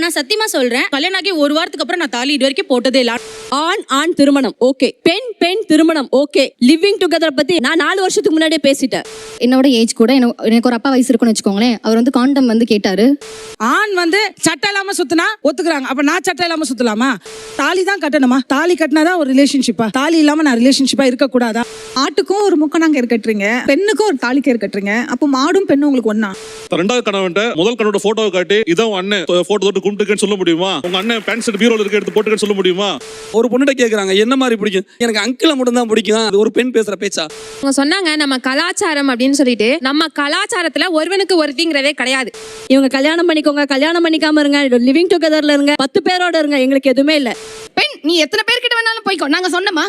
நான் சத்தியமா சொல்றேன், கல்யாணம் ஆகி ஒரு வாரத்துக்கு அப்புறம் நான் தாலி இது வரைக்கும் போட்டதே இல்ல. ஆண் திருமணம் ஓகே, பெண் திருமணம் ஓகே, லிவிங் டுகெதர் பத்தி நான் 4 வருஷத்துக்கு முன்னாடியே பேசிட்டேன். என்னோட ஏஜ் கூட எனக்கு ஒரு அப்பா வயசு இருக்குன்னு வச்சுக்கோங்களேன். அவர் வந்து காண்டம் வந்து கேட்டாரு. ஆண் வந்து சட்டை இல்லாம சுத்தினா ஒத்துக்குறாங்க. அப்ப நான் சட்டை இல்லாம சுத்தலாமா? தாலி தான் கட்டணுமா? தாலி கட்டினாதான் ஒரு ரிலேஷன்ஷிப்பா? தாலி இல்லாம நான் ரிலேஷன்ஷிப்பா இருக்க கூடாதா? ஆட்டுக்கும் ஒரு முக்கணாங்கயிறு கட்டுறீங்க, பெண்ணுக்கும் ஒரு தாலி கயிறு கட்டுறீங்க. அப்போ மாடும் பெண்ணும் உங்களுக்கு ஒண்ணா? ரெண்டாவது கணவன்ட்ட முதல் கணவனோட போட்டோவை காட்டி இதான் அண்ணன் போட்டோ தொட்டு கும்பிட்டுக்கன்னு சொல்ல முடியுமா? உங்க அண்ணன் பேண்ட் ஷர்ட் பீரோல இருக்க எடுத்து போட்டுக்கன்னு சொல்ல முடியுமா? ஒரு பொண்ணுட்ட கேக்குறாங்க என்ன மாதிரி பிடிக்கும், எனக்கு அங்கிள மட்டும் தான் பிடிக்கும். அது ஒரு பெண் பேசுற பேச்சா? அவங்க சொன்னாங்க நம்ம கலாச்சாரம் அப்படின்னு சொல்லிட்டு, நம்ம கலாச்சாரத்துல ஒருவனுக்கு ஒருத்திங்கிறதே கிடையாது. இவங்க கல்யாணம் பண்ணிக்கோங்க, கல்யாணம் பண்ணிக்காம இருங்க, லிவிங் டுகெதர்ல இருங்க, 10 பேரோட இருங்க, எங்களுக்கு எதுவுமே இல்ல. பெண் நீ எத்தனை பேர்கிட்ட வேணாலும் போய்க்கோ, நாங்க சொன்னோமா?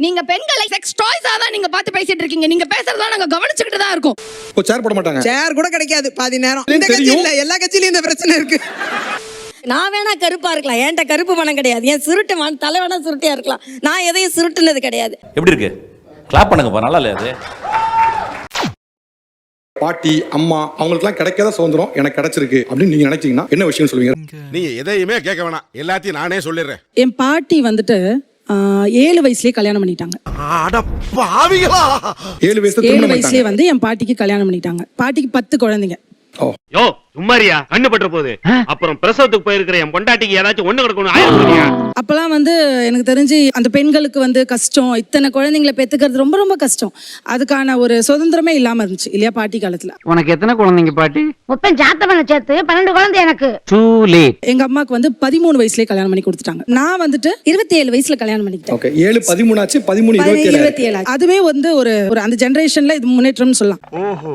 நீங்க பெண்களை செக்ஸ் டாய்ஸா தான் நீங்க பார்த்து பேசிட்டு இருக்கீங்க. நீங்க பேசுறதெல்லாம் நாங்க கவனிச்சுக்கிட்டு தான் இருக்கோம். சேர் போட மாட்டாங்க, சேர் கூட கிடைக்காது பாதி நேரம். இந்த கட்சி இல்ல, எல்லா கட்சியிலயும் இந்த பிரச்சனை இருக்கு. நான் வேணா கருப்பா இருக்கலாம், என்கிட்ட கருப்பு பணம் கிடையாது. என் சுருட்டு தலை வேணா சுருட்டியா இருக்கலாம், நான் எதையும் சுருட்டுனது கிடையாது. எப்படி இருக்கு? கிளாப் பண்ணுங்கப்பா, நல்லா இல்லையா அது? பாட்டி அம்மா அவங்களுக்குலாம் கிடைக்காத சுதந்திரம் எனக்கு கிடைச்சிருக்கு அப்படின்னு நீங்க நினைச்சீங்கன்னா என்ன விஷயம் சொல்லுவீங்க? நீங்க எதையுமே கேட்க வேணாம், எல்லாத்தையும் நானே சொல்லிடுறேன். என் பாட்டி வந்துட்டு 7 வயசுலயே கல்யாணம் பண்ணிட்டாங்க. 7 வயசுலயே வந்து என் பாட்டிக்கு கல்யாணம் பண்ணிட்டாங்க. பாட்டிக்கு 10 குழந்தைங்க. யோ சும்மாரியா, கண்ணு பற்ற போகுது. அப்புறம் பிரசவத்துக்கு போயிருக்கிற என் பொண்டாட்டிக்கு ஏதாச்சும் ஒண்ணு கிடக்கணும். அப்பெல்லாம் வந்து எனக்கு தெரிஞ்சு அந்த பெண்களுக்கு வந்து கஷ்டம், இத்தனை குழந்தைங்களை பெத்துக்கிறது ரொம்ப ரொம்ப கஷ்டம். அதுக்கான ஒரு சுதந்திரமே இல்லாம இருந்துச்சு இல்லையா பாட்டி காலத்துல. உனக்கு எத்தனை குழந்தைங்க பாட்டி? மொத்தம் ஜாத்தவன சேர்த்து 12 குழந்தை எனக்கு. எங்க அம்மாக்கு வந்து 13 வயசுலயே கல்யாணம் பண்ணி கொடுத்துட்டாங்க. நான் வந்துட்டு 27 வயசுல கல்யாணம் பண்ணிக்கிட்டேன். ஓகே, 7 13 ஆச்சு, 13 27. அதுவே வந்து ஒரு அந்த ஜெனரேஷன்ல இது முன்னேற்றம்னு சொல்லலாம். ஓஹோ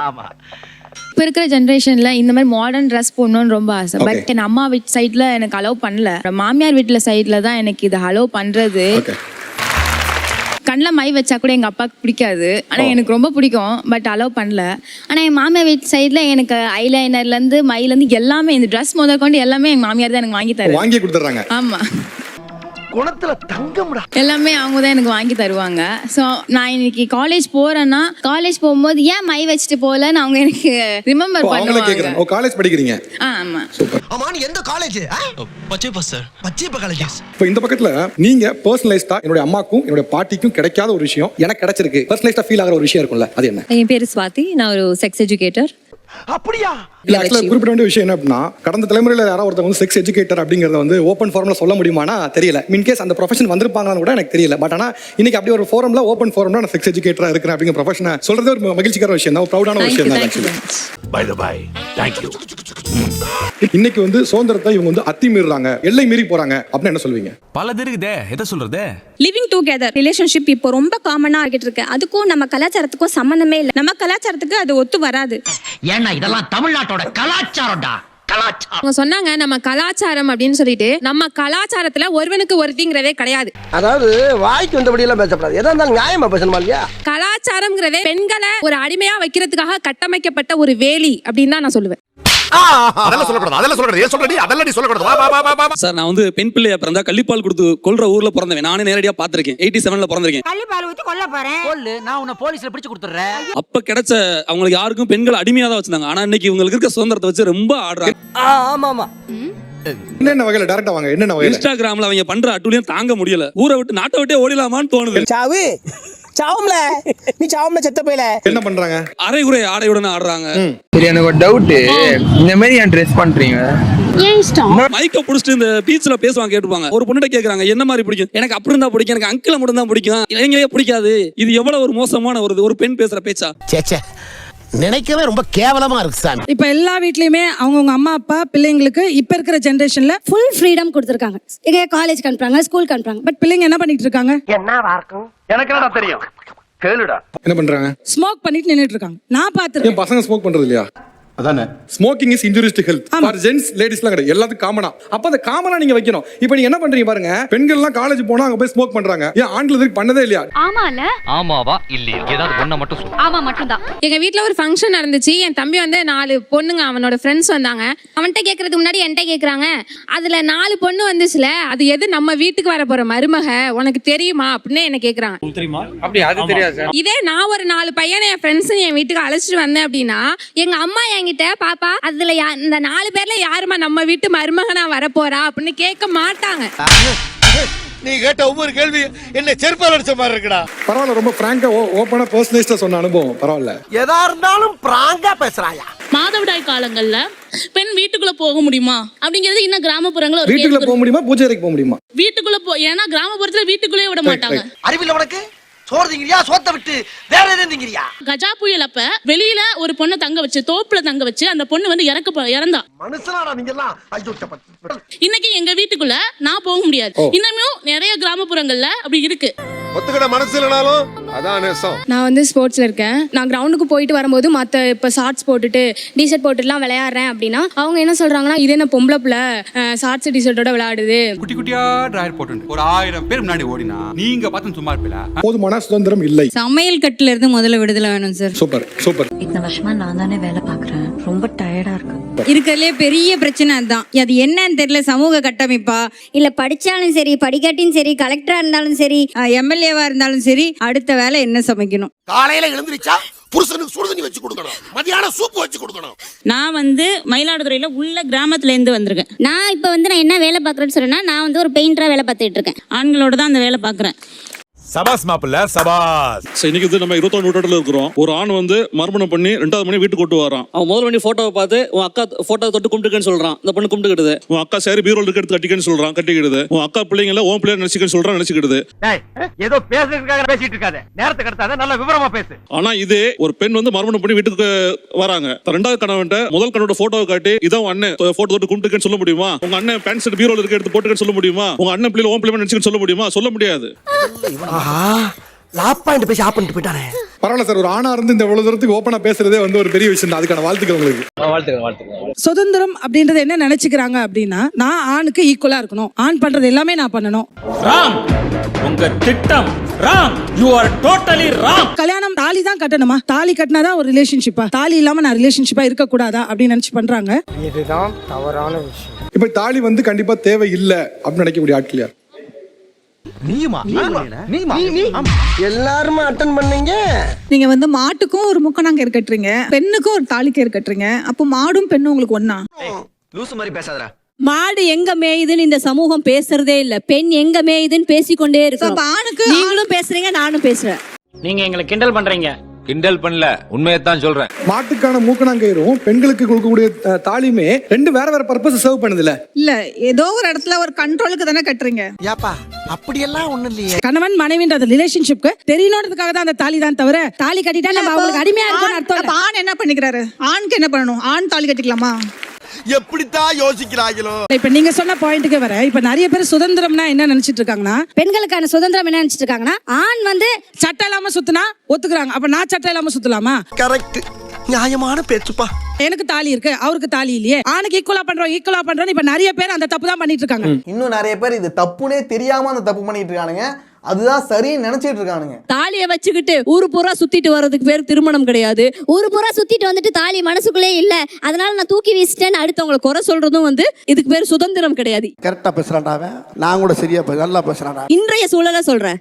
ஆமா. இப்ப இருக்கிற ஜென்ரேஷன்ல இந்த மாதிரி மாடர்ன் ட்ரெஸ் போடணும்னு ரொம்ப ஆசை. பட் என் அம்மா வீட்டு சைட்ல எனக்கு அலோவ் பண்ணல. மாமியார் வீட்டுல சைட்ல தான் எனக்கு இது அலோவ் பண்றது. கண்ணில் மை வச்சா கூட எங்க அப்பாவுக்கு பிடிக்காது, ஆனா எனக்கு ரொம்ப பிடிக்கும். பட் அலோவ் பண்ணல. ஆனா என் மாமியார் வீட்டு சைட்ல எனக்கு ஐலைனர்ல இருந்து மைல இருந்து எல்லாமே, இந்த ட்ரெஸ் முதல் கொண்டு எல்லாமே எங்க மாமியார் தான் எனக்கு வாங்கி கொடுத்துறாங்க. ஆமா, குணத்துல தங்கம்டா. எல்லாமே அவங்க தான் எனக்கு வாங்கி தருவாங்க. ஸோ நான் இன்னைக்கு காலேஜ் போறேன்னா, காலேஜ் போகும்போது ஏன் மை வச்சுட்டு போகலன்னு அவங்க எனக்கு ரிமெம்பர் பண்ணுவாங்க. ஓ, காலேஜ் படிக்கிறீங்க? ஆமா. சூப்பர். ஆமா, நீ எந்த college? Pachaiyappa sir, Pachaiyappa college. இப்போ இந்த பக்கத்துல நீங்க பர்சனலைஸ்டா என்னோட அம்மாக்கும் என்னோட பாட்டிக்கும் கிடைக்காத ஒரு விஷயம் எனக்கு கிடைச்சிருக்கு, பர்சனலைஸ்டா ஃபீல் ஆகிற ஒரு விஷயம் இருக்கும்ல, அது என்ன? என் பேரு ஸ்வாதி, நான் ஒரு செக்ஸ் எஜுகேட்டர். அப்படியா? இல்ல, ஆக்சுவலா குறிப்பிட வேண்டிய விஷயம் என்ன அப்படின்னா, கடந்த தலைமுறையில யாராவது ஒருத்தர் வந்து செக்ஸ் எஜுகேட்டர் அப்படிங்கறத வந்து ஓப்பன் ஃபாரம்ல சொல்ல முடியுமானா தெரியல. இன் கேஸ் அந்த ப்ரொஃபஷன் வந்திருப்பாங்கன்னு கூட எனக்கு தெரியல. பட் ஆனா இன்னைக்கு அப்படி ஒரு ஃபோரம்ல ஓப்பன் ஃபோரம்ல நான் செக்ஸ் எஜுகேட்டரா இருக்கிறேன் அப்படிங்கிற ப்ரொஃபஷனை சொல்றது ஒரு மகிழ்ச்சிகர விஷயம் தான், ப்ரௌடான ஒரு விஷயம் தான் actually. By the by, thank you. இன்னைக்கு வந்து சுதந்திரத்தை இவங்க வந்து அத்துமீறாங்க, எல்லை மீறி போறாங்க அப்படின்னு என்ன சொல்வீங்க? பல இருக்குதே, எதை சொல்றது? லிவிங் டுகெதர் ரிலேஷன்ஷிப் இப்போ ரொம்ப காமனா ஆகிட்டு இருக்கு. அதுக்கும் நம்ம கலாச்சாரத்துக்கும் சம்பந்தமே இல்லை. நம்ம கலாச்சாரத்துக்கு அது ஒத்து வராது. ஏன்னா இதெல்லாம் தமிழ்நாட்டோட கலாச்சாரம்டா. அவங்க சொன்னாங்க நம்ம கலாச்சாரம் அப்படின்னு சொல்லிட்டு, நம்ம கலாச்சாரத்துல ஒருவனுக்கு ஒருத்திங்கிறதே கிடையாது. அதாவது வாய்க்கு வந்தபடி எல்லாம் பேசப்படாது, எதா இருந்தாலும் நியாயமா பேசணுமா இல்லையா? கலாச்சாரம்ங்கிறதே பெண்களை ஒரு அடிமையா வைக்கிறதுக்காக கட்டமைக்கப்பட்ட ஒரு வேலி அப்படின்னு தான் நான் சொல்லுவேன். அதெல்லாம் சொல்லக்கூடாது, அதெல்லாம் சொல்லக்கூடாது. ஏன் சொல்றடி? அதெல்லாம் நீ சொல்லக்கூடாது. வா வா வா வா. சார், நான் வந்து பெண் பிள்ளையா பிறந்தா கள்ளிப்பால் கொடுத்து கொல்ற ஊர்ல பிறந்தவன். நானே நேரடியா பாத்திருக்கேன். 87ல பிறந்திருக்கேன். கள்ளிப்பால் ஊத்தி கொல்ல போறேன். கொல்லு, நான் உன்னை போலீஸ்ல பிடிச்சு கொடுத்துறேன். அப்ப கிடைச்ச அவங்களுக்கு யாருக்கும் பெண்கள் அடிமையா தான் வச்சிருந்தாங்க. ஆனா இன்னைக்கு இவங்களுக்கு இருக்க சுதந்திரத்தை வச்சு ரொம்ப ஆடுறாங்க. ஆமா ஆமா. என்ன வகையில டைரக்டா வாங்க, என்ன வகையில? இன்ஸ்டாகிராம்ல அவங்க பண்ற அட்டூழியம் தாங்க முடியல. ஊரை விட்டு நாட்டை விட்டே ஓடிலாமான்னு தோணுது. சாவு சாவும்ல, நீ சாவும்ல செத்த போயில. என்ன பண்றாங்க? அரைகுறை ஆடையுடன் ஆடுறாங்க. சரி, எனக்கு ஒரு டவுட், இந்த மாதிரி ஏன் ட்ரெஸ் பண்றீங்க? ஏன் இஷ்டம்? மைக்க புடிச்சிட்டு இந்த பீச்ல பேசுவாங்க, கேட்டுப்பாங்க. ஒரு பொண்ணுட்ட கேக்குறாங்க என்ன மாதிரி பிடிக்கும், எனக்கு அப்படி இருந்தா பிடிக்கும், எனக்கு அங்கிள மட்டும் தான் பிடிக்கும், இளைஞரே பிடிக்காது. இது எவ்வளவு ஒரு மோசமான ஒரு பெண் பேசுற பேச்சா? சேச்சே, நினைக்கவே ரொம்ப கேவலமா இருக்கு சாமி. இப்ப எல்லா வீட்லயுமே அவங்கவுங்க அம்மா அப்பா பிள்ளைங்களுக்கு இப்ப இருக்கிற ஜெனரேஷன்ல ஃபுல் ஃப்ரீடம் கொடுத்துருக்காங்க. எங்க காலேஜ் அனுப்புறாங்க, ஸ்கூல் அனுப்புறாங்க. பட் பிள்ளைங்க என்ன பண்ணிட்டு இருக்காங்க? என்னவா இருக்கும்? எனக்கு என்னடா தெரியும், கேளுடா. என்ன பண்றாங்க? ஸ்மோக் பண்ணிட்டு நின்னுட்டு இருக்காங்க. நான் பாத்துறேன். ஏன் பசங்க ஸ்மோக் பண்றது இல்லையா? அதானே, smoking is injurious to health for gents, லேடிஸ்லாம் கிடையாது, எல்லாத்துக்கும் காமனா. அப்ப அந்த காமனா நீங்க வைக்கணும். இப்போ நீங்க என்ன பண்றீங்க பாருங்க, பெண்கள் எல்லாம் காலேஜ் போனா அங்க போய் ஸ்மோக் பண்றாங்க. ஏன் ஆண்கள் இதுக்கு பண்ணதே இல்லையா? ஆமால. ஆமாவா இல்லையா? ஏதாவது ஒண்ண மட்டும் சொல்லு. ஆமா மட்டும் தான். எங்க வீட்ல ஒரு ஃபங்க்ஷன் நடந்துச்சு. என் தம்பி வந்து 4 பொண்ணுங்க அவனோட ஃப்ரெண்ட்ஸ் வந்தாங்க. அவன்கிட்ட கேட்கறதுக்கு முன்னாடி என்கிட்ட கேட்கறாங்க, அதுல 4 பொண்ணு வந்துச்சுல, அது எது நம்ம வீட்டுக்கு வர போற மருமக, உனக்கு தெரியுமா அப்படின்னு என்ன கேட்கறாங்க. தெரியுமா? அப்படி அது தெரியாது. இதே நான் ஒரு 4 பையனை என் ஃப்ரெண்ட்ஸ் என் வீட்டுக்கு அழைச்சிட்டு வந்தேன் அப்படின்னா, எங்க அம்மா என்கிட்ட என்கிட்ட பாப்பா அதுல இந்த 4 பேர்ல யாருமா நம்ம வீட்டு மருமகனா வரப்போறா அப்படின்னு கேட்க மாட்டாங்க. நீ கேட்ட ஒவ்வொரு கேள்வி என்ன செருப்பால் அடிச்ச மாதிரி இருக்குடா. பரவாயில்ல, ரொம்ப பிராங்கா ஓப்பனா பர்சனலைஸ்டா சொன்ன அனுபவம் பரவாயில்ல. எதா இருந்தாலும் பிராங்கா பேசுறாயா. மாதவிடாய் காலங்கள்ல பெண் வீட்டுக்குள்ள போக முடியுமா அப்படிங்கிறது இன்னும் கிராமப்புறங்கள ஒரு வீட்டுக்குள்ள போக முடியுமா, பூஜை அறைக்கு போக முடியுமா? வீட்டுக்குள்ள ஏன்னா கிராமப்புறத்துல வீட்டுக்குள்ளே விட மாட்டாங்க. அறிவில்ல உனக்கு? சோறு திங்கிறியா, சோத்த விட்டு வேற எதுவும் திங்கிறியா? கஜா புயல் அப்ப வெளியில ஒரு பொண்ணை தங்க வச்சு தோப்புல தங்க வச்சு அந்த பொண்ணு வந்து இறந்தா. மனுஷனாடா நீங்க எல்லாம். இன்னைக்கு எங்க வீட்டுக்குள்ள நான் போக முடியாது. இன்னமும் நிறைய கிராமப்புறங்கள்ல அப்படி இருக்கு. ஒத்துக்கிட மனசு இல்லனாலும் அதான் நேசம். நான் வந்து ஸ்போர்ட்ஸ்ல இருக்கேன். நான் கிரவுண்டுக்கு போயிட்டு வரும்போது மற்ற இப்போ ஷார்ட்ஸ் போட்டுட்டு டிஷர்ட் போட்டுலாம் விளையாடுறேன் அப்படின்னா அவங்க என்ன சொல்றாங்கன்னா இது என்ன பொம்பளை பிள்ளை ஷார்ட்ஸ் டிஷர்ட்டோட விளையாடுது. குட்டி குட்டியா டிராயர் போட்டு ஒரு 1000 பேர் முன்னாடி ஓடினா நீங்க பார்த்து சும்மா இருப்பீங்களா? போதுமான சுதந்திரம் இல்லை. சமையல் கட்டுல இருந்து முதல்ல விடுதலை வேணும் சார். Super super. இத்தனை வருஷமா நான் தானே வேலை பாக்குறேன், ரொம்ப டயர்டா இருக்கு. இருக்கிறதுலே பெரிய பிரச்சனை அதுதான். அது என்னன்னு தெரியல, சமூக கட்டமைப்பா இல்ல படிச்சாலும் சரி படிக்காட்டியும் சரி கலெக்டரா இருந்தாலும் சரி எம்எல்ஏவா இருந்தாலும் சரி அடுத்த வேலை என்ன சமைக்கணும். காலையில எழுந்திருச்சா புருஷனுக்கு சுடு தண்ணி வச்சு கொடுக்கணும், மதியானம் சூப்பு வச்சு கொடுக்கணும். நான் வந்து மயிலாடுதுறையில உள்ள கிராமத்துல இருந்து வந்திருக்கேன். நான் இப்போ வந்து நான் என்ன வேலை பார்க்குறேன்னு சொன்னா நான் வந்து ஒரு பெயிண்டரா வேலை பார்த்துட்டு இருக்கேன். ஆண்களோட தான் அந்த வேலை பாக்குறேன். சபாஸ் மாப்பிள்ள சபாஸ். இன்னைக்கு வந்து நம்ம 21 நூற்றாண்டுல இருக்கிறோம். ஒரு ஆண் வந்து மர்மணம் பண்ணி 2வது மணி வீட்டுக்கு கொண்டு வரான். அவன் முதல் மணி போட்டோவை பார்த்து உன் அக்கா போட்டோ தொட்டு கும்பிட்டுக்கன்னு சொல்றான். இந்த பொண்ணு கும்பிட்டுக்கிடுது. உன் அக்கா சாரி பீரோல இருக்க எடுத்து கட்டிக்கன்னு சொல்றான், கட்டிக்கிடுது. உன் அக்கா பிள்ளைங்கள உன் பிள்ளைய நினைச்சுக்கன்னு சொல்றான், நினைச்சுக்கிடுது. ஏதோ பேசுறதுக்காக பேசிட்டு இருக்காத, நேரத்தை கடத்தாத, நல்ல விவரமா பேசு. ஆனா இதே ஒரு பெண் வந்து மர்மணம் பண்ணி வீட்டுக்கு வராங்க. 2வது கணவன்ட்ட முதல் கணவனோட போட்டோவை காட்டி இதான் உன் அண்ணன் போட்டோ தொட்டு கும்பிட்டுக்கன்னு சொல்ல முடியுமா? உங்க அண்ணன் பேண்ட் ஷர்ட் பீரோல இருக்க எடுத்து போட்டுக்கன்னு சொல்ல முடியுமா? உங்க அண்ணன் பிள்ளைல உன் பிள்ளை நினைச்சுக்கன்னு சொல்ல முடியுமா? சொல்ல முடியாது. லாப்பாயிண்ட் பேசி ஆப் பண்ணிட்டு போயிட்டானே. பரவாயில்ல சார், ஒரு ஆணா இருந்து இந்த இவ்வளவு தூரத்துக்கு ஓப்பனா பேசுறதே வந்து ஒரு பெரிய விஷயம் தான். அதுக்கான வாழ்த்துக்கள் உங்களுக்கு. சுதந்திரம் அப்படின்றது என்ன நினைச்சுக்கிறாங்க அப்படின்னா நான் ஆணுக்கு ஈக்குவலா இருக்கணும், ஆண் பண்றது எல்லாமே நான் பண்ணணும். ராங். உங்க திட்டம் wrong. You are totally wrong. கல்யாணம் தாலி தான் கட்டணுமா? தாலி கட்டினாதான் ஒரு ரிலேஷன்ஷிப்பா? தாலி இல்லாம நான் ரிலேஷன்ஷிப்பா இருக்க கூடாதா அப்படின்னு நினைச்சு பண்றாங்க. இதுதான் தவறான விஷயம். இப்ப தாலி வந்து கண்டிப்பா தேவை இல்ல அப்படின்னு நினைக்கக்கூடிய ஆட்கள் யார்? எல்லாருமே அட்டெண்ட் பண்ணீங்க. நீங்க வந்து மாட்டுக்கும் ஒரு முக்கணாங்கயிறு கட்டுறீங்க, பெண்ணுக்கும் ஒரு தாலிக்கயிறு கட்டுறீங்க. அப்போ மாடும் பெண்ணும் உங்களுக்கு ஒண்ணா? லூசு மாதிரி பேசாதடா. மாடு எங்க மேயுதுன்னு இந்த சமூகம் பேசுறதே இல்ல, பெண் எங்க மேயுதுன்னு பேசிக்கொண்டே இருக்கு. ஆணுக்கு நீங்களும் பேசுறீங்க, நானும் பேசுறேன். நீங்க எங்களை கிண்டல் பண்றீங்க. கிண்டல் பண்ணல, உண்மையத்தான் சொல்றேன். மாட்டுக்கான மூக்கணாங்கயிறும் பெண்களுக்கு கொடுக்கக்கூடிய தாலியுமே ரெண்டு வேற வேற பர்பஸ் சர்வ் பண்ணுதுல. இல்ல ஏதோ ஒரு இடத்துல ஒரு கண்ட்ரோலுக்கு தானே கட்டுறீங்க. ஏப்பா அப்படியெல்லாம் ஒண்ணு இல்லையே. கணவன் மனைவின்ற ரிலேஷன்ஷிப்க்கு தெரியணுன்றதுக்காக தான் அந்த தாலி தான் தவிர தாலி கட்டிட்டா நம்ம அவங்களுக்கு அடிமையா இருக்கணும்னு அர்த்தம் இல்ல. ஆண் என்ன பண்ணிக்கிறாரு? ஆணுக்கு என்ன பண்ணணும்? ஆண் தாலி கட்டிக்கலாமா? எப்படித்தான் யோசிக்கிறாங்களோ. இப்ப நீங்க சொன்ன பாயிண்ட்டுக்கு வர, இப்ப நிறைய பேர் சுதந்திரம்னா என்ன நினைச்சிட்டு இருக்காங்கன்னா பெண்களுக்கான சுதந்திரம் என்ன நினைச்சிட்டு இருக்காங்கன்னா ஆண் வந்து சட்டை இல்லாம சுத்தினா ஒத்துக்குறாங்க. அப்ப நான் சட்டை இல்லாம சுத்தலாமா? கரெக்ட், நியாயமான பேச்சுப்பா. எனக்கு தாலி இருக்கு, அவருக்கு தாலி இல்லையே. ஆணுக்கு ஈக்குவலா பண்றோம் இப்ப நிறைய பேர் அந்த தப்பு தான் பண்ணிட்டு இருக்காங்க. இன்னும் நிறைய பேர் இது தப்புனே தெரியாம அந்த தப்பு பண்ணிட்டு இருக்கானுங்க. அதுதான் சரின்னு நினைச்சிட்டு இருக்கானுங்க. தாலியை வச்சுக்கிட்டு ஊரு பூரா சுத்திட்டு வர்றதுக்கு பேர் திருமணம் கிடையாது. ஊரு பூரா சுத்திட்டு வந்துட்டு தாலி மனசுக்குள்ளே இல்ல, அதனால நான் தூக்கி வீசிட்டேன்னு அடுத்தவங்களை குறை சொல்றதும் வந்து இதுக்கு பேர் சுதந்திரம் கிடையாது. கரெக்டா பேசுறான்டா அவன். நான் கூட சரியா நல்லா பேசுறான்டா. இன்றைய சூழலை சொல்றேன்.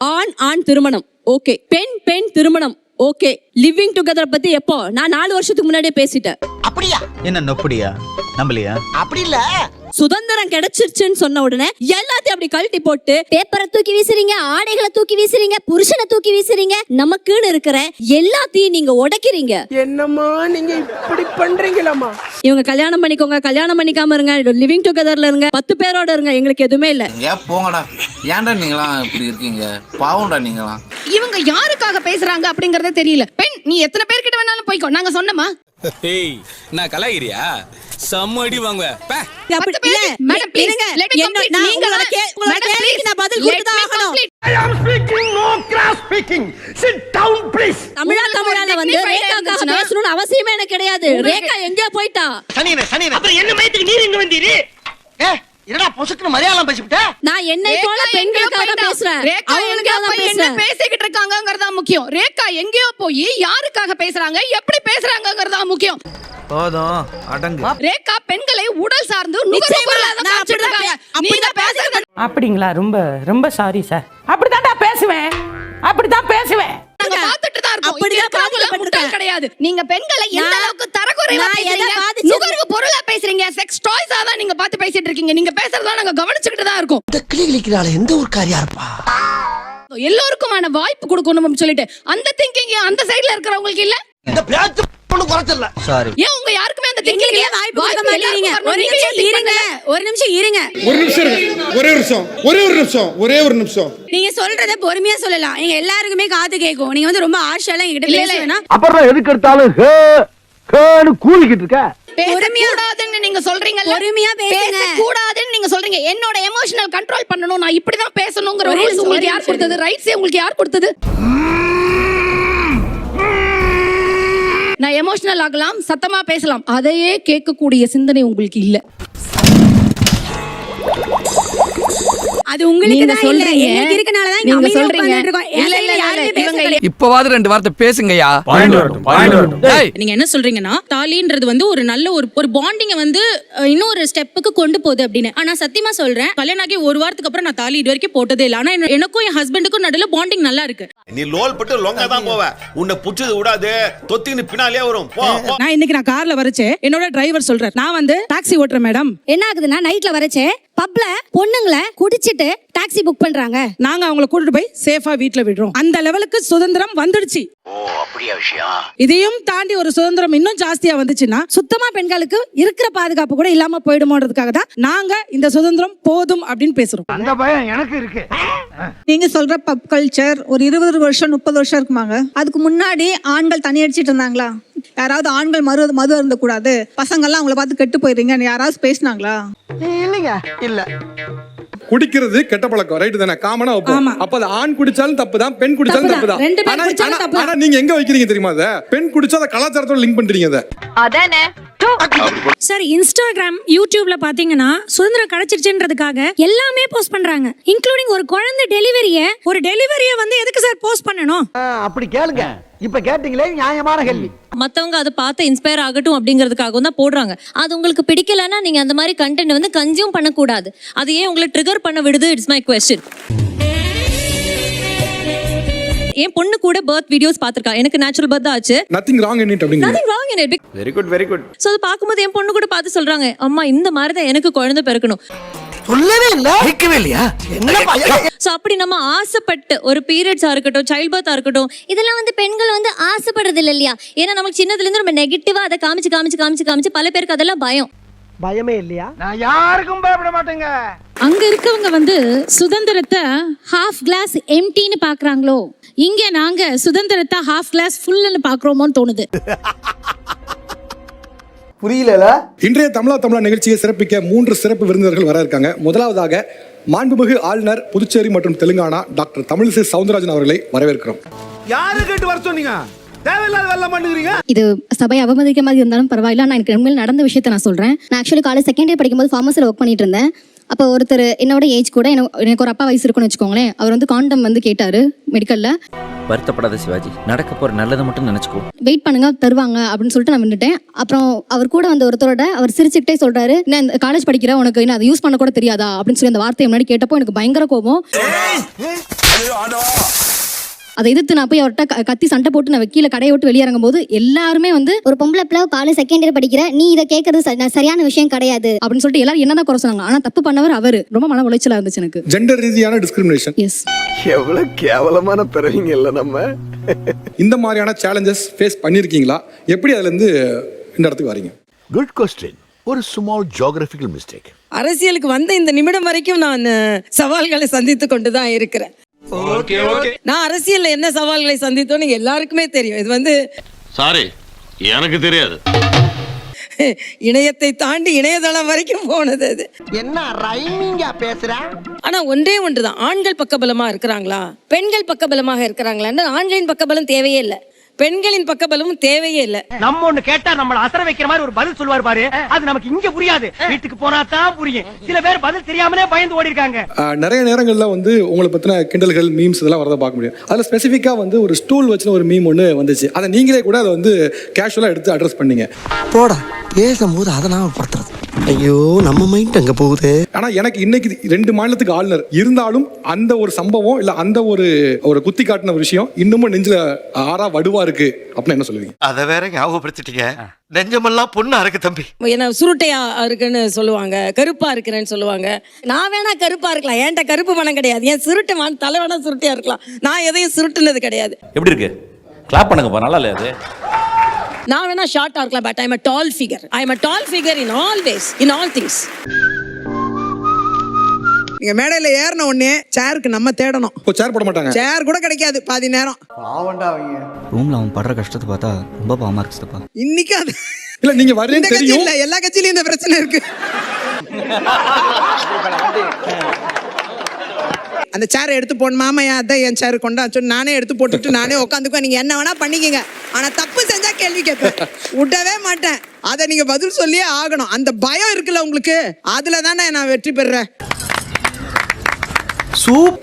ஆண் திருமணம் ஓகே, பெண் திருமணம் ஓகே. லிவிங் டுகெதர் பத்தி எப்போ நான் 4 வருஷத்துக்கு முன்னாடியே பேசிட்டேன். அப்படியா? என்ன நொப்படியா? நம்பலையா? அப்படி இல்ல, சுதந்திரம் கிடைச்சிருச்சுன்னு சொன்ன உடனே எல்லாத்தையும் அப்படி கழட்டி போட்டு பேப்பரை தூக்கி வீசுறீங்க, ஆடைகளை தூக்கி வீசுறீங்க, புருஷனை தூக்கி வீசுறீங்க, நமக்குன்னு இருக்கிற எல்லாத்தையும் நீங்க உடைக்கிறீங்க. என்னம்மா நீங்க இப்படி பண்றீங்களாமா? இவங்க கல்யாணம் பண்ணிக்கோங்க, கல்யாணம் பண்ணிக்காம இருங்க, லிவிங் டுகெதர்ல இருங்க, 10 பேரோட இருங்க, எங்களுக்கு எதுவுமே இல்ல. ஏன் போங்கடா, ஏன்டா நீங்களாம் இப்படி இருக்கீங்க? பாவம்டா நீங்களாம். இவங்க யாருக்காக பேசுறாங்க அப்படிங்கறதே தெரியல. பெண் நீ எத்தனை பேர்கிட்ட வேணாலும் போய்க்கோ, நாங்க சொன்னோமா? ஏய், நான் கலாயிரியா? சம்மடி வாங்க. அப்படி இல்ல madam please let me complete. நீங்க உங்களோட கேள்விக்கு நான் பதில் கொடுத்து தான் ஆகணும். I am speaking, no cross speaking. Sit down please. தமிழால வந்து ரேகாக்காக பேசணும்னு அவசியமே எனக்கு கிடையாது. ரேகா எங்க போயிட்டா? சனியனே அப்புறம் என்ன மயத்துக்கு நீர் இங்க வந்தீரு? என்னடா பொசுக்குன்னு மரியாதை பேசிவிட்ட? நான் என்னை போல பெண்களுக்காக பேசுறேன். ரேகா எங்கேயோ போய் என்ன பேசிக்கிட்டு இருக்காங்கங்கறதா முக்கியம். ரேகா எங்கேயோ போய் யாருக்காக பேசுறாங்க, எப்படி பேசுறாங்கங்கறதா முக்கியம். போதும் அடங்கு. ரேகா பெண்களை உடல் சார்ந்து நுகர்வுகளாக காமிச்சிட்டு இருக்காங்க. நீங்க பேசுறது அப்படிங்களா? ரொம்ப ரொம்ப சாரி சார். அப்படிதான் பேசுவேன். நாங்க பார்த்துட்டு தான் இருக்கோம். முட்டாள் கிடையாது. நீங்க பெண்களை எந்த அளவுக்கு தரக்குறைவா பேசுறீங்க, நுகர்வு பொருளா பேசுறீங்க, செக்ஸ் டாய்ஸா தான் நீங்க பார்த்து பேசிட்டு இருக்கீங்க. நீங்க பேசுறதெல்லாம் நாங்க கவனிச்சுக்கிட்டு தான் இருக்கோம். இந்த கிளி கிளிக்கிறாள் எந்த ஒரு காரியா இருப்பா. எல்லோருக்குமான வாய்ப்பு கொடுக்கணும்னு சொல்லிட்டு அந்த திங்கிங் அந்த சைடுல இருக்கிறவங்களுக்கு இல்ல. இந்த பேச்சு ஒண்ணு குறைச்சல. சாரி. ஏன் உங்க யாருக்குமே அந்த திங்கிங் இல்ல? வாய்ப்பு கொடுக்க மாட்டீங்க. ஒரு நிமிஷம் இருங்க. ஒரே ஒரு நிமிஷம். நீங்க சொல்றத பொறுமையா சொல்லலாம். எங்க எல்லாருக்குமே காது கேட்கும். நீங்க வந்து ரொம்ப ஆர்ஷலா என்கிட்ட பேச வேணாம். அப்புறம் எதுக்கு எடுத்தாலும் ஹேன்னு கூவிக்கிட்டு இருக்க. பேசக்கூடாதுன்னு நீங்க சொல்றீங்கல்ல, பொறுமையா பேசுங்க. பேசக்கூடாதுன்னு நீங்க சொல்றீங்க. என்னோட எமோஷனல் கண்ட்ரோல் பண்ணணும், நான் இப்படிதான் பேசணும்ங்கற ரூல்ஸ் உங்களுக்கு யார் கொடுத்தது? ரைட்ஸ் உங்களுக்கு யார் கொடுத்தது? நான் எமோஷனல் ஆகலாம், சத்தமா பேசலாம், அதையே கேட்கக்கூடிய சிந்தனை உங்களுக்கு இல்ல. அது உங்களுக்கு தான் இல்ல. எனக்கு இருக்கனால தான் நீங்க சொல்றீங்க. இல்ல இல்ல யாருமே பேசல. இப்பவாது ரெண்டு வார்த்தை பேசுங்கயா. நீங்க என்ன சொல்றீங்கன்னா தாலின்றது வந்து ஒரு நல்ல ஒரு பாண்டிங்க வந்து இன்னொரு ஸ்டெப்புக்கு கொண்டு போகுது அப்படின்னு. ஆனா சத்தியமா சொல்றேன், கல்யாணம் ஆகி ஒரு வாரத்துக்கு அப்புறம் நான் தாலி இது வரைக்கும் போட்டதே இல்லை. ஆனா எனக்கும் என் ஹஸ்பண்டுக்கும் நடுவில் பாண்டிங் நல்லா இருக்கு. நீ லோல் பட்டு லொங்கா தான் போவ. உன்னை புடிச்சது விடாது, தொத்தின்னு பின்னாலே வரும். நான் இன்னைக்கு கார்ல வரச்சே என்னோட டிரைவர் சொல்றாரு, நான் வந்து டாக்ஸி ஓட்டுறேன் மேடம். என்ன ஆகுதுன்னா நைட்ல வரச்சே பப்ல பொண்ணுங்களை குடிச்சிட்டு டாக்ஸி புக் பண்றாங்க. நாங்க அவங்கள கூட்டிட்டு போய் சேஃபா வீட்ல விடுறோம். அந்த லெவலுக்கு சுதந்திரம் வந்துடுச்சு. இதையும் தாண்டி ஒரு சுதந்திரம் இன்னும் ஜாஸ்தியா வந்துச்சுன்னா சுத்தமா பெண்களுக்கு இருக்கிற பாதுகாப்பு கூட இல்லாம போயிடுமோன்றதுக்காக தான் நாங்க இந்த சுதந்திரம் போதும் அப்படின்னு பேசுறோம். அந்த பயம் எனக்கு இருக்கு. நீங்க சொல்ற பப் கல்ச்சர் ஒரு 20 வருஷம் 30 வருஷம் இருக்குமாங்க. அதுக்கு முன்னாடி ஆண்கள் தண்ணி அடிச்சிட்டு இருந்தாங்களா? யாராவது ஆண்கள் மது அருந்த கூடாது, பசங்கள்லாம் அவங்கள பார்த்து கெட்டு போயிடுறீங்க யாராவது பேசினாங்களா? இல்லைங்க, இல்ல. குடிக்கிறது கெட்ட பழக்கம், ரைட் தானே? காமனா வைப்போம். அப்ப அது ஆண் குடிச்சாலும் தப்பு தான், பெண் குடிச்சாலும் தப்பு தான். ஆனா நீங்க எங்க வைக்கிறீங்க தெரியுமா? அத பெண் குடிச்சா அத கலாச்சாரத்தோட லிங்க் பண்றீங்க. அத அதானே சார், இன்ஸ்டாகிராம் யூடியூப்ல பாத்தீங்கன்னா சுதந்திரம் கிடைச்சிருச்சுன்றதுக்காக எல்லாமே போஸ்ட் பண்றாங்க, இன்க்ளூடிங் ஒரு குழந்தை டெலிவரியை வந்து எதுக்கு சார் போஸ்ட் பண்ணணும்? அப்படி கேளுங்க. இப்ப கேட்டீங்களே நியாயமான கேள்வி. மத்தவங்க அதை பார்த்து இன்ஸ்பயர் ஆகட்டும் அப்படிங்கிறதுக்காக தான் போடுறாங்க. அது உங்களுக்கு பிடிக்கலன்னா நீங்க அந்த மாதிரி கண்டென்ட் வந்து கன்சியூம் பண்ணக்கூடாது. அது ஏன் உங்களை ட்ரிகர் பண்ண விடுது? It's my question. என் பொண்ணு கூட பர்த் வீடியோஸ் பாத்துருக்கா. எனக்கு நேச்சுரல் பர்த் ஆச்சு. நதிங் ராங் இன் இட் அப்படிங்க. Nothing wrong in it. Very good, very good. So அது பாக்கும்போது என் பொண்ணு கூட பார்த்து சொல்றாங்க, அம்மா இந்த மாதிரி தான் எனக்கு குழந்தை பிறக்கணும். சொல்லவே இல்ல, கேட்கவே இல்லையா? சோ அப்படி நம்ம ஆசைப்பட்டு ஒரு பீரியட்ஸா இருக்கட்டும், சைல்ட் பர்த்தா இருக்கட்டும், இதெல்லாம் வந்து பெண்கள் வந்து ஆசைப்படுறது இல்லையா? ஏன்னா நமக்கு சின்னதுல இருந்து நம்ம நெகட்டிவா அதை காமிச்சு பல பேருக்கு அதெல்லாம் பயம். பயமே இல்லையா? நான் யாருக்கும் பயப்பட மாட்டேங்க. அங்க இருக்கவங்க வந்து சுதந்திரத்தை ஹாஃப் கிளாஸ் எம்டின்னு பாக்குறாங்களோ, இங்க நாங்க சுதந்திரத்தை ஹாஃப் கிளாஸ் ஃபுல்லுன்னு பாக்குறோமோன்னு தோணுது. புரியல. இன்றைய தமிழா நிகழ்ச்சியை சிறப்பிக்க 3 சிறப்பு விருந்தினர்கள் வர இருக்காங்க. முதலாவதாக மாண்புமிகு ஆளுநர் புதுச்சேரி மற்றும் தெலுங்கானா டாக்டர் தமிழிசை சவுந்தரராஜன் அவர்களை வரவேற்கிறோம். யாரு கேட்டு வர சொன்னீங்க? தேவையில்லாத வேலை பண்ணுறீங்க. இது சபை அவமதிக்க மாதிரி இருந்தாலும் பரவாயில்ல. நான் எனக்கு உண்மையில் நடந்த விஷயத்த நான் சொல்றேன். நான் ஆக்சுவலி காலேஜ் செகண்ட் இயர் படிக்கும்போது ஃபார்மசியில் ஒர்க் பண்ணிட்டு இருந்தேன். அப்போ ஒருத்தர் என்னோட ஏஜ் கூட எனக்கு ஒரு அப்பா வயசு இருக்குன்னு வச்சுக்கோங்களேன். அவர் வந்து காண்டம் வந்து கேட்டாரு மெடிக்கல்ல. வருத்தப்படாத சிவாஜி, நடக்க போற நல்லதை மட்டும் நினைச்சுக்கோ. வெயிட் பண்ணுங்க தருவாங்க அப்படின்னு சொல்லிட்டு நான் விட்டுட்டேன். அப்புறம் அவர் கூட வந்து ஒருத்தரோட அவர் சிரிச்சுக்கிட்டே சொல்றாரு, நான் இந்த காலேஜ் படிக்கிற உனக்கு என்ன அதை யூஸ் பண்ண கூட தெரியாதா அப்படின்னு சொல்லி அந்த வார்த்தையை முன்னாடி கேட்டப்போ எனக்கு பயங்கர கோபம். அதை எதிர்த்து நான் போய் அவர்கிட்ட கத்தி சண்டை போட்டு நான் கீழே கடையை விட்டு வெளியிறங்கும் போது எல்லாருமே வந்து ஒரு பொம்பளை பிள்ளை காலேஜ் செகண்ட் இயர் படிக்கிற நீ இதை கேட்கறது சரியான விஷயம் கிடையாது அப்படின்னு சொல்லிட்டு எல்லாரும் என்னதான் குறை சொன்னாங்க. ஆனா தப்பு பண்ணவர் அவரு. ரொம்ப மன உளைச்சலா இருந்துச்சு எனக்கு. ஜெண்டர் ரீதியான டிஸ்கிரிமினேஷன். எஸ். எவ்வளவு கேவலமான பிறவிங்க இல்ல நம்ம. இந்த மாதிரியான சேலஞ்சஸ் ஃபேஸ் பண்ணிருக்கீங்களா? எப்படி அதுல இருந்து இந்த இடத்துக்கு வரீங்க? Good question. ஒரு ஸ்மால் ஜியோகிராபிக்கல் மிஸ்டேக். அரசியலுக்கு வந்த இந்த நிமிடம் வரைக்கும் நான் சவால்களை சந்தித்து கொண்டு தான் இருக்கிறேன். நான் அரசியல்ல என்ன சவால்களை சந்தித்தோன்னு எல்லாருக்குமே தெரியும். இது வந்து சாரி, எனக்கு தெரியாது. இணையத்தை தாண்டி இணையதளம் வரைக்கும் போனது அது. என்ன ரைமிங்கா பேசுற? ஆனா ஒன்றே ஒன்றுதான், ஆண்கள் பக்கபலமா இருக்கிறாங்களா, பெண்கள் பக்கபலமாக இருக்கிறாங்களா? ஆண்களின் பக்கபலம் தேவையே இல்லை, பெண்களின் பக்கபலமும் தேவையே இல்லை. நம்ம ஒண்ணு கேட்டா நம்மள அசர வைக்கிற மாதிரி ஒரு பதில் சொல்வார் பாரு, அது நமக்கு இங்க புரியாது, வீட்டுக்கு போனா தான் புரியும். சில பேர் பதில் தெரியாமலே பயந்து ஓடி இருக்காங்க. நிறைய நேரங்கள்ல வந்து உங்களை பத்தின கிண்டல்கள் மீம்ஸ் இதெல்லாம் வரத பார்க்க முடியும். அதுல ஸ்பெசிஃபிக்கா வந்து ஒரு ஸ்டூல் வச்சு ஒரு மீம் ஒன்று வந்துச்சு. அதை நீங்களே கூட அதை வந்து கேஷுவலா எடுத்து அட்ரஸ் பண்ணீங்க. போடா பேசும்போது அதை நாம படுத்துறது. ஐயோ நம்ம மைண்ட் அங்க போகுது. ஆனா எனக்கு இன்னைக்கு 2 மாநிலத்துக்கு ஆளுநர் இருந்தாலும் அந்த ஒரு சம்பவம் இல்ல அந்த ஒரு குத்தி காட்டின ஒரு விஷயம் இன்னமும் நெஞ்சில ஆறா வடுவா இருக்கு அப்படின்னு என்ன சொல்லுவீங்க? அத வேற ஞாபகப்படுத்திட்டீங்க. நெஞ்சமெல்லாம் பொண்ணா இருக்கு தம்பி. என்ன சுருட்டையா இருக்குன்னு சொல்லுவாங்க, கருப்பா இருக்கிறேன்னு சொல்லுவாங்க. நான் வேணா கருப்பா இருக்கலாம், என்கிட்ட கருப்பு மனம் கிடையாது. என் சுருட்டு தலை வேணா சுருட்டையா இருக்கலாம், நான் எதையும் சுருட்டுனது கிடையாது. எப்படி இருக்கு? கிளாப் பண்ணுங்கப்பா, நல்லா இல்லையா அது? நான் வேணா ஷார்ட்டா இருக்கலாம், but I am a tall figure. I am a tall figure in all ways, in all things. நீங்க மேடையில ஏறின உடனே சேருக்கு நம்ம தேடணும். சேர் போட மாட்டாங்க, சேர் கூட கிடைக்காது பாதி நேரம். பாவண்டா அவங்க. ரூம்ல அவன் படுற கஷ்டத்தை பார்த்தா ரொம்ப பாவமா இருக்குப்பா. இன்னைக்கு அது இல்ல நீங்க வரேன்னு தெரியும். இல்ல எல்லா கட்சியிலயும் இந்த பிரச்சனை இருக்கு. அந்த சேரை எடுத்து போடணும். மாமையா அதான் என் சேரு கொண்டா சொல்லி நானே எடுத்து போட்டுட்டு நானே உட்காந்துக்குவேன். நீங்க என்ன வேணா பண்ணிக்கங்க, ஆனா தப்பு செஞ்சா கேள்வி கேட்பேன், விடவே மாட்டேன். அதை நீங்க பதில் சொல்லியே ஆகணும். அந்த பயம் இருக்குல்ல உங்களுக்கு, அதுல தானே நான் வெற்றி பெறேன்.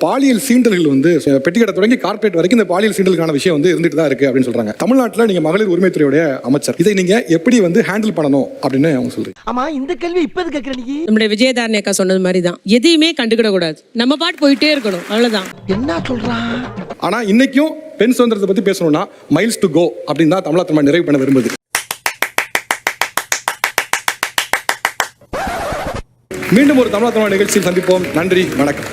பாலியல் சீண்டல்கள் வந்து பெட்டிக்கடை தொடங்கி கார்பரேட் வரைக்கும் இந்த பாலியல் சீண்டலுக்கான விஷயம் வந்து இருந்துட்டு தான் இருக்கு அப்படின்னு சொல்றாங்க. தமிழ்நாட்டில் நீங்க மகளிர் உரிமைத்துறையுடைய அமைச்சர், இதை நீங்க எப்படி வந்து ஹேண்டில் பண்ணணும் அப்படின்னு அவங்க சொல்றீங்க? ஆமா, இந்த கேள்வி இப்ப எது கேக்குற நீ? நம்முடைய விஜயதாரணி அக்கா சொன்னது மாதிரி தான், எதையுமே கண்டுக்கிட கூடாது, நம்ம பாட்டு போயிட்டே இருக்கணும், அவ்வளவுதான். என்ன சொல்றான்? ஆனா இன்னைக்கும் பெண் சுதந்திரத்தை பத்தி பேசணும்னா மைல்ஸ் டு கோ அப்படின்னு தான் தமிழக நிறைவு பண்ண விரும்புது. மீண்டும் ஒரு தமிழக நிகழ்ச்சியில் சந்திப்போம். நன்றி, வணக்கம்.